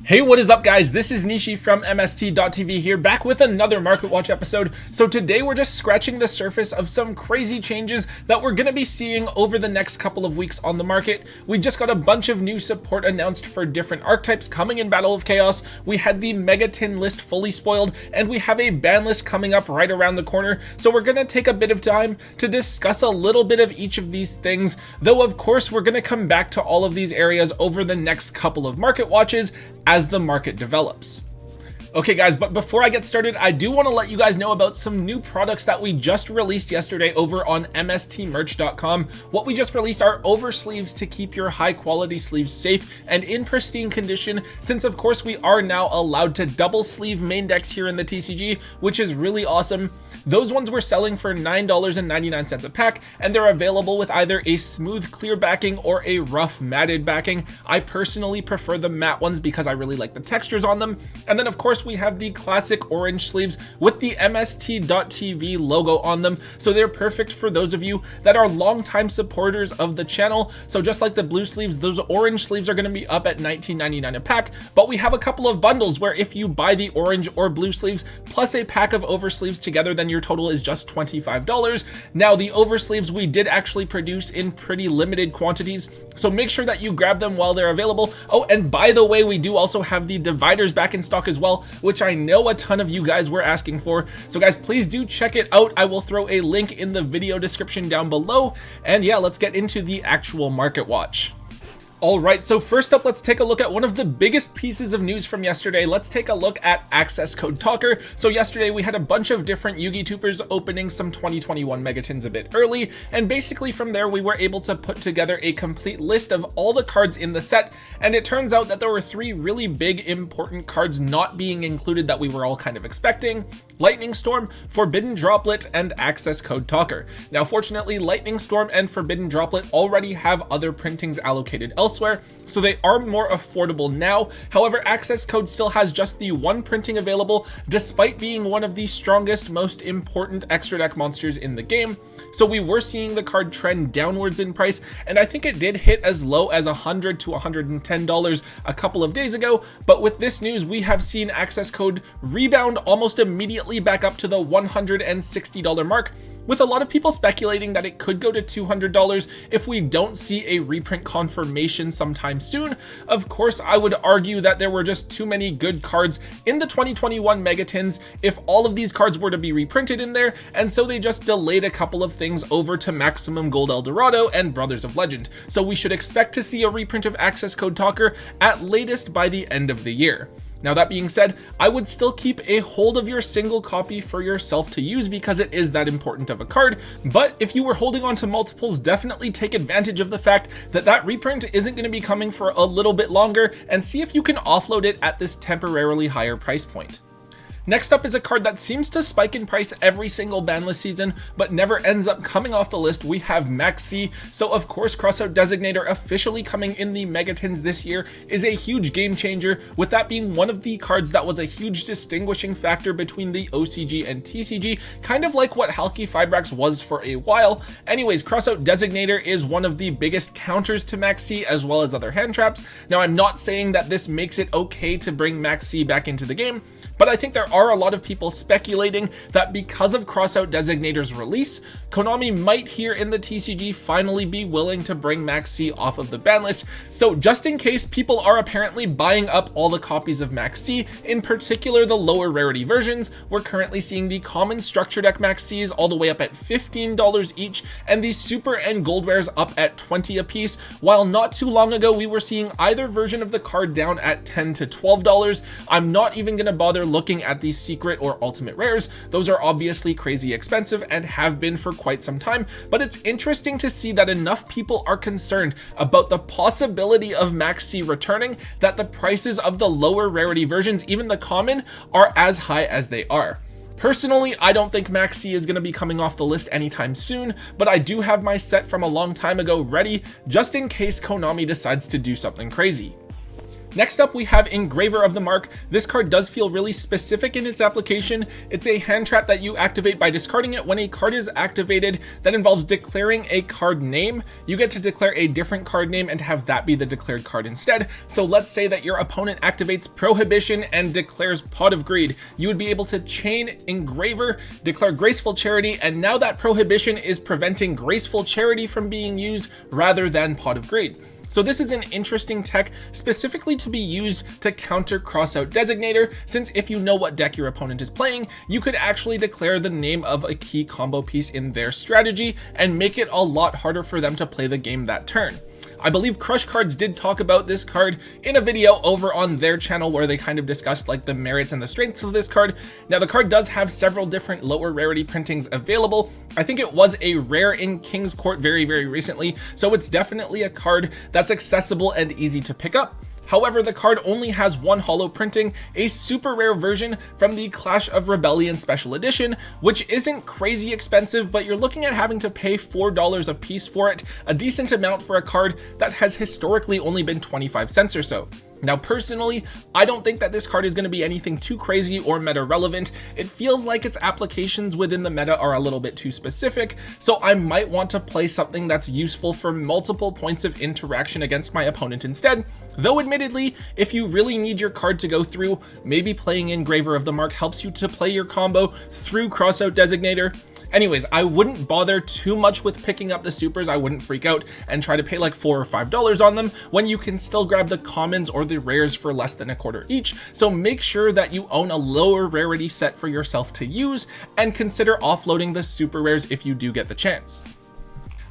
Hey, what is up guys? This is Nishi from MST.TV here, back with another Market Watch episode. So today we're just scratching the surface of some crazy changes that we're going to be seeing over the next couple of weeks on the market. We just got a bunch of new support announced for different archetypes coming in Battle of Chaos. We had the Megatin list fully spoiled, and we have a ban list coming up right around the corner. So we're going to take a bit of time to discuss a little bit of each of these things, though of course we're going to come back to all of these areas over the next couple of Market Watches as the market develops. Okay guys, but before I get started, I do want to let you guys know about some new products that we just released yesterday over on MSTmerch.com. What we just released are oversleeves to keep your high quality sleeves safe and in pristine condition, since of course we are now allowed to double sleeve main decks here in the TCG, which is really awesome. Those ones were selling for $9.99 a pack, and they're available with either a smooth clear backing or a rough matted backing. I personally prefer the matte ones because I really like the textures on them. And then of course we have the classic orange sleeves with the MST.TV logo on them, so they're perfect for those of you that are longtime supporters of the channel. So just like the blue sleeves, those orange sleeves are going to be up at $19.99 a pack, but we have a couple of bundles where if you buy the orange or blue sleeves plus a pack of oversleeves together, then your total is just $25. Now the oversleeves we did actually produce in pretty limited quantities, so make sure that you grab them while they're available. Oh, and by the way, we do also have the dividers back in stock as well, which I know a ton of you guys were asking for. So guys, please do check it out. I will throw a link in the video description down below. And yeah, let's get into the actual market watch. Alright, so first up, let's take a look at one of the biggest pieces of news from yesterday. Let's take a look at access code talker. So yesterday we had a bunch of different Yugi tubers opening some 2021 Megatins a bit early, and basically from there we were able to put together a complete list of all the cards in the set, and it turns out that there were three really big important cards not being included that we were all kind of expecting: Lightning Storm, Forbidden Droplet, and access code talker. Now fortunately, Lightning Storm and Forbidden Droplet already have other printings allocated elsewhere, so they are more affordable now. However, access code still has just the one printing available, despite being one of the strongest, most important extra deck monsters in the game. So we were seeing the card trend downwards in price, and I think it did hit as low as $100 to $110 a couple of days ago, but with this news we have seen access code rebound almost immediately back up to the $160 mark, with a lot of people speculating that it could go to $200 if we don't see a reprint confirmation sometime soon. Of course, I would argue that there were just too many good cards in the 2021 Megatins if all of these cards were to be reprinted in there, and so they just delayed a couple of things over to Maximum Gold Eldorado and Brothers of Legend. So we should expect to see a reprint of access code talker at latest by the end of the year. Now that being said, I would still keep a hold of your single copy for yourself to use because it is that important of a card, but if you were holding on to multiples, definitely take advantage of the fact that that reprint isn't going to be coming for a little bit longer, and see if you can offload it at this temporarily higher price point. Next up is a card that seems to spike in price every single banlist season, but never ends up coming off the list. We have Maxi. So of course, Crossout Designator officially coming in the Megatins this year is a huge game changer, with that being one of the cards that was a huge distinguishing factor between the OCG and TCG, kind of like what Halki Fibrax was for a while. Anyways, Crossout Designator is one of the biggest counters to Maxi as well as other hand traps. Now I'm not saying that this makes it okay to bring Maxi back into the game, but I think there are a lot of people speculating that because of Crossout Designator's release, Konami might here in the TCG finally be willing to bring Maxi off of the ban list. So just in case people are apparently buying up all the copies of Maxi, in particular the lower rarity versions, we're currently seeing the common structure deck Maxis all the way up at $15 each, and the super and gold rares up at $20 a piece, while not too long ago we were seeing either version of the card down at $10 to $12. I'm not even going to bother looking at the secret or ultimate rares. Those are obviously crazy expensive and have been for quite some time, but it's interesting to see that enough people are concerned about the possibility of Maxi returning that the prices of the lower rarity versions, even the common, are as high as they are. Personally, I don't think Maxi is going to be coming off the list anytime soon, but I do have my set from a long time ago ready just in case Konami decides to do something crazy. Next up, we have Engraver of the Mark. This card does feel really specific in its application. It's a hand trap that you activate by discarding it. When a card is activated that involves declaring a card name, you get to declare a different card name and have that be the declared card instead. So let's say that your opponent activates Prohibition and declares Pot of Greed. You would be able to chain Engraver, declare Graceful Charity, and now that Prohibition is preventing Graceful Charity from being used rather than Pot of Greed. So this is an interesting tech specifically to be used to counter Crossout Designator, since if you know what deck your opponent is playing, you could actually declare the name of a key combo piece in their strategy and make it a lot harder for them to play the game that turn. I believe Crush Cards did talk about this card in a video over on their channel where they kind of discussed like the merits and the strengths of this card. Now the card does have several different lower rarity printings available. I think it was a rare in King's Court very recently, so it's definitely a card that's accessible and easy to pick up. However, the card only has one holo printing, a super rare version from the Clash of Rebellion Special Edition, which isn't crazy expensive, but you're looking at having to pay $4 a piece for it, a decent amount for a card that has historically only been 25 cents or so. Now personally, I don't think that this card is going to be anything too crazy or meta relevant. It feels like its applications within the meta are a little bit too specific, so I might want to play something that's useful for multiple points of interaction against my opponent instead. Though admittedly, if you really need your card to go through, maybe playing Engraver of the Mark helps you to play your combo through Crossout Designator. Anyways, I wouldn't bother too much with picking up the supers. I wouldn't freak out and try to pay like $4 or $5 on them when you can still grab the commons or the rares for less than $1 each. So make sure that you own a lower rarity set for yourself to use and consider offloading the super rares if you do get the chance.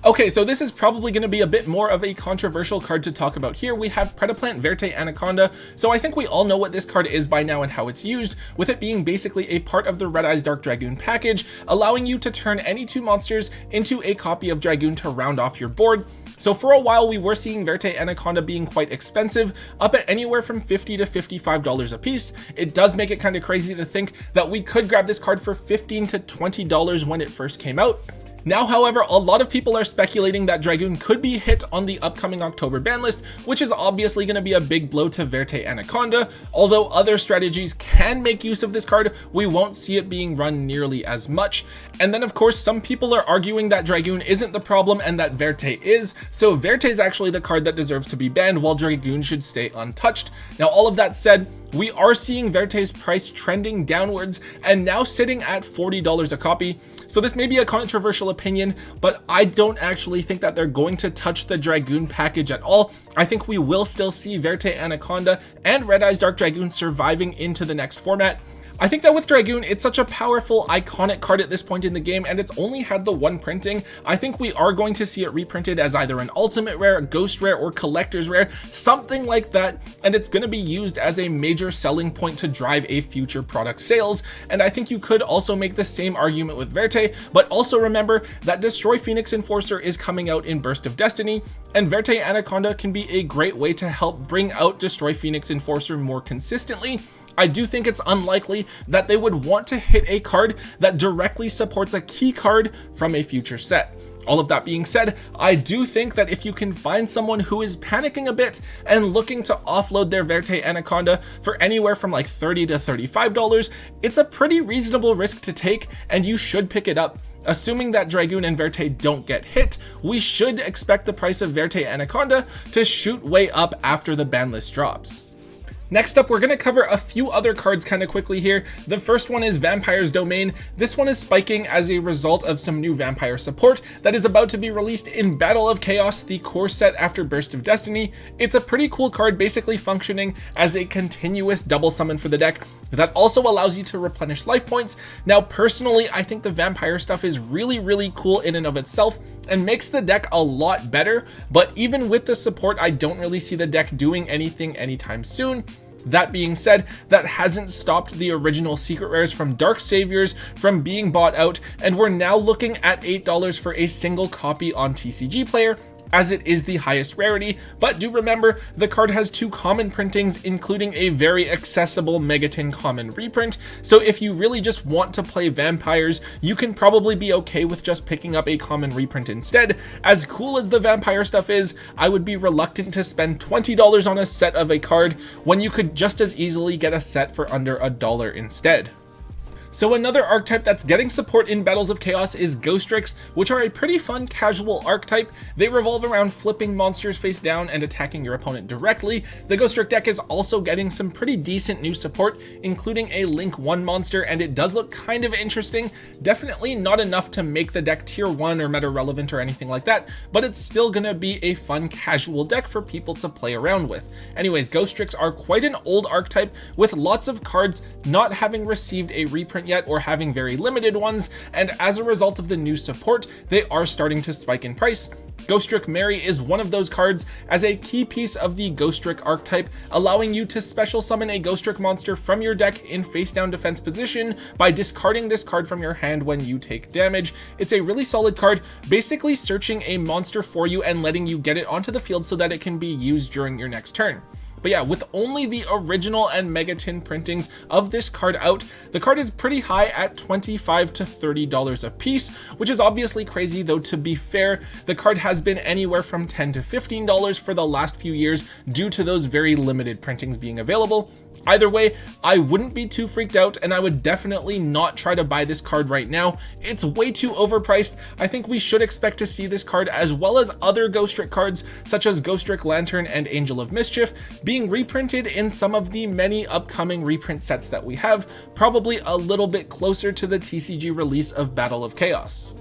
Okay, so this is probably going to be a bit more of a controversial card to talk about here. We have Predaplant Verte Anaconda. So I think we all know what this card is by now and how it's used, with it being basically a part of the Red Eyes Dark Dragoon package, allowing you to turn any 2 monsters into a copy of Dragoon to round off your board. So for a while we were seeing Verte Anaconda being quite expensive, up at anywhere from $50 to $55 a piece. It does make it kind of crazy to think that we could grab this card for $15 to $20 when it first came out. Now, however, a lot of people are speculating that Dragoon could be hit on the upcoming October ban list, which is obviously going to be a big blow to Verte Anaconda. Although other strategies can make use of this card, we won't see it being run nearly as much. And then of course, some people are arguing that Dragoon isn't the problem and that Verte is, so Verte is actually the card that deserves to be banned while Dragoon should stay untouched. Now, all of that said, we are seeing Verte's price trending downwards and now sitting at $40 a copy. So this may be a controversial opinion, but I don't actually think that they're going to touch the Dragoon package at all. I think we will still see Verte Anaconda and Red Eyes Dark Dragoon surviving into the next format. I think that with Dragoon, it's such a powerful, iconic card at this point in the game, and it's only had the one printing. I think we are going to see it reprinted as either an ultimate rare, ghost rare, or collector's rare, something like that, and it's going to be used as a major selling point to drive a future product sales. And I think you could also make the same argument with Verte, but also remember that Destroy Phoenix Enforcer is coming out in Burst of Destiny, and Verte Anaconda can be a great way to help bring out Destroy Phoenix Enforcer more consistently. I do think it's unlikely that they would want to hit a card that directly supports a key card from a future set. All of that being said, I do think that if you can find someone who is panicking a bit and looking to offload their Verte Anaconda for anywhere from like $30 to $35, it's a pretty reasonable risk to take, and you should pick it up. Assuming that Dragoon and Verte don't get hit, we should expect the price of Verte Anaconda to shoot way up after the ban list drops. Next up, we're going to cover a few other cards kind of quickly here. The first one is Vampire's Domain. This one is spiking as a result of some new vampire support that is about to be released in Battle of Chaos, the core set after Burst of Destiny. It's a pretty cool card, basically functioning as a continuous double summon for the deck that also allows you to replenish life points. Now, personally, I think the vampire stuff is really cool in and of itself and makes the deck a lot better, but even with the support, I don't really see the deck doing anything anytime soon. That being said, that hasn't stopped the original secret rares from Dark Saviors from being bought out, and we're now looking at $8 for a single copy on TCG Player. as it is the highest rarity, but do remember the card has 2 common printings, including a very accessible Megaton common reprint, so if you really just want to play vampires, you can probably be okay with just picking up a common reprint instead. As cool as the vampire stuff is, I would be reluctant to spend $20 on a set of a card when you could just as easily get a set for under $1 instead. So another archetype that's getting support in Battles of Chaos is Ghostricks, which are a pretty fun casual archetype. They revolve around flipping monsters face down and attacking your opponent directly. The Ghostrick deck is also getting some pretty decent new support, including a Link 1 monster, and it does look kind of interesting. Definitely not enough to make the deck tier 1 or meta relevant or anything like that, but it's still gonna be a fun casual deck for people to play around with. Anyways, Ghostricks are quite an old archetype with lots of cards not having received a reprint yet or having very limited ones, and as a result of the new support, they are starting to spike in price. Ghostrick Mary is one of those cards as a key piece of the Ghostrick archetype, allowing you to special summon a Ghostrick monster from your deck in face down defense position by discarding this card from your hand when you take damage. It's a really solid card, basically searching a monster for you and letting you get it onto the field so that it can be used during your next turn. But yeah, with only the original and Megaton printings of this card out, the card is pretty high at $25 to $30 a piece, which is obviously crazy, though to be fair, the card has been anywhere from $10 to $15 for the last few years due to those very limited printings being available. Either way, I wouldn't be too freaked out, and I would definitely not try to buy this card right now. It's way too overpriced. I think we should expect to see this card, as well as other Ghostrick cards such as Ghostrick Lantern and Angel of Mischief, being reprinted in some of the many upcoming reprint sets that we have, probably a little bit closer to the TCG release of Battle of Chaos.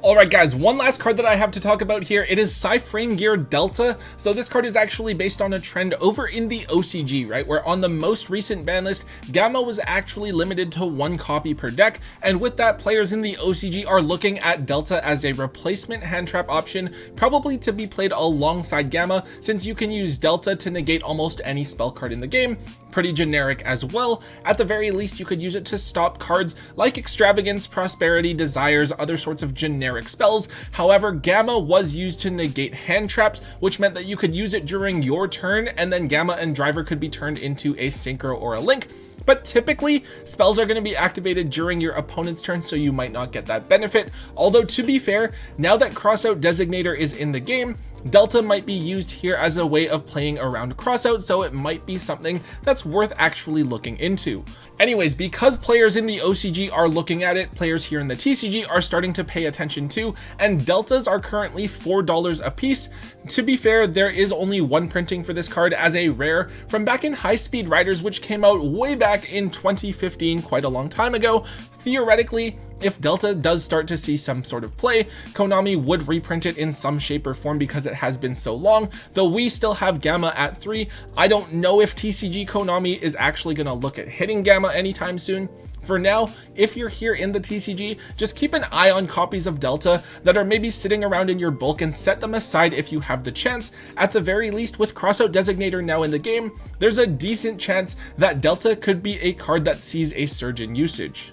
Alright guys, one last card that I have to talk about here. It is Cyframe Gear Delta. So this card is actually based on a trend over in the OCG, right? Where on the most recent ban list, Gamma was actually limited to 1 copy per deck. And with that, players in the OCG are looking at Delta as a replacement hand trap option, probably to be played alongside Gamma, since you can use Delta to negate almost any spell card in the game. Pretty generic as well. At the very least, you could use it to stop cards like Extravagance, Prosperity, Desires, other sorts of generic spells. However, Gamma was used to negate hand traps, which meant that you could use it during your turn, and then Gamma and Driver could be turned into a Synchro or a Link. But typically, spells are going to be activated during your opponent's turn, so you might not get that benefit. Although, to be fair, now that Crossout Designator is in the game, Delta might be used here as a way of playing around Crossout, so it might be something that's worth actually looking into. Anyways, because players in the OCG are looking at it, players here in the TCG are starting to pay attention too, and Deltas are currently $4 a piece. To be fair, there is only 1 printing for this card as a rare from back in High Speed Riders, which came out way back in 2015, quite a long time ago. Theoretically, if Delta does start to see some sort of play, Konami would reprint it in some shape or form because it has been so long, though we still have Gamma at 3. I don't know if TCG Konami is actually going to look at hitting Gamma anytime soon. For now, if you're here in the TCG, just keep an eye on copies of Delta that are maybe sitting around in your bulk and set them aside if you have the chance. At the very least, with Crossout Designator now in the game, there's a decent chance that Delta could be a card that sees a surge in usage.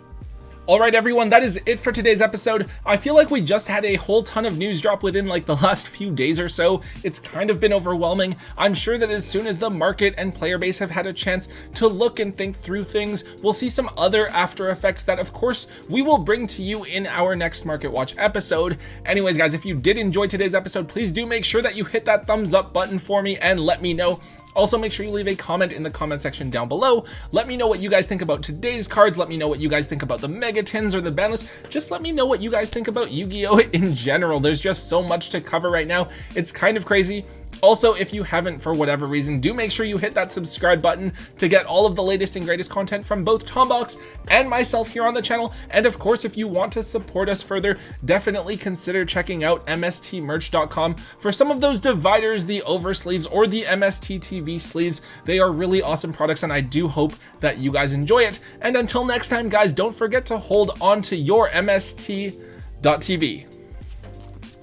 Alright everyone, that is it for today's episode. I feel like we just had a whole ton of news drop within like the last few days or so. It's kind of been overwhelming. I'm sure that as soon as the market and player base have had a chance to look and think through things, we'll see some other after effects that of course we will bring to you in our next Market Watch episode. Anyways guys, if you did enjoy today's episode, please do make sure that you hit that thumbs up button for me and let me know. Also, make sure you leave a comment in the comment section down below. Let me know what you guys think about today's cards. Let me know what you guys think about the Megatons or the Banlist. Just let me know what you guys think about Yu-Gi-Oh! In general. There's just so much to cover right now. It's kind of crazy. Also, if you haven't for whatever reason, do make sure you hit that subscribe button to get all of the latest and greatest content from both Tombox and myself here on the channel. And of course, if you want to support us further, definitely consider checking out MSTmerch.com for some of those dividers, the oversleeves, or the MST.TV sleeves. They are really awesome products, and I do hope that you guys enjoy it. And until next time, guys, don't forget to hold on to your MST.TV.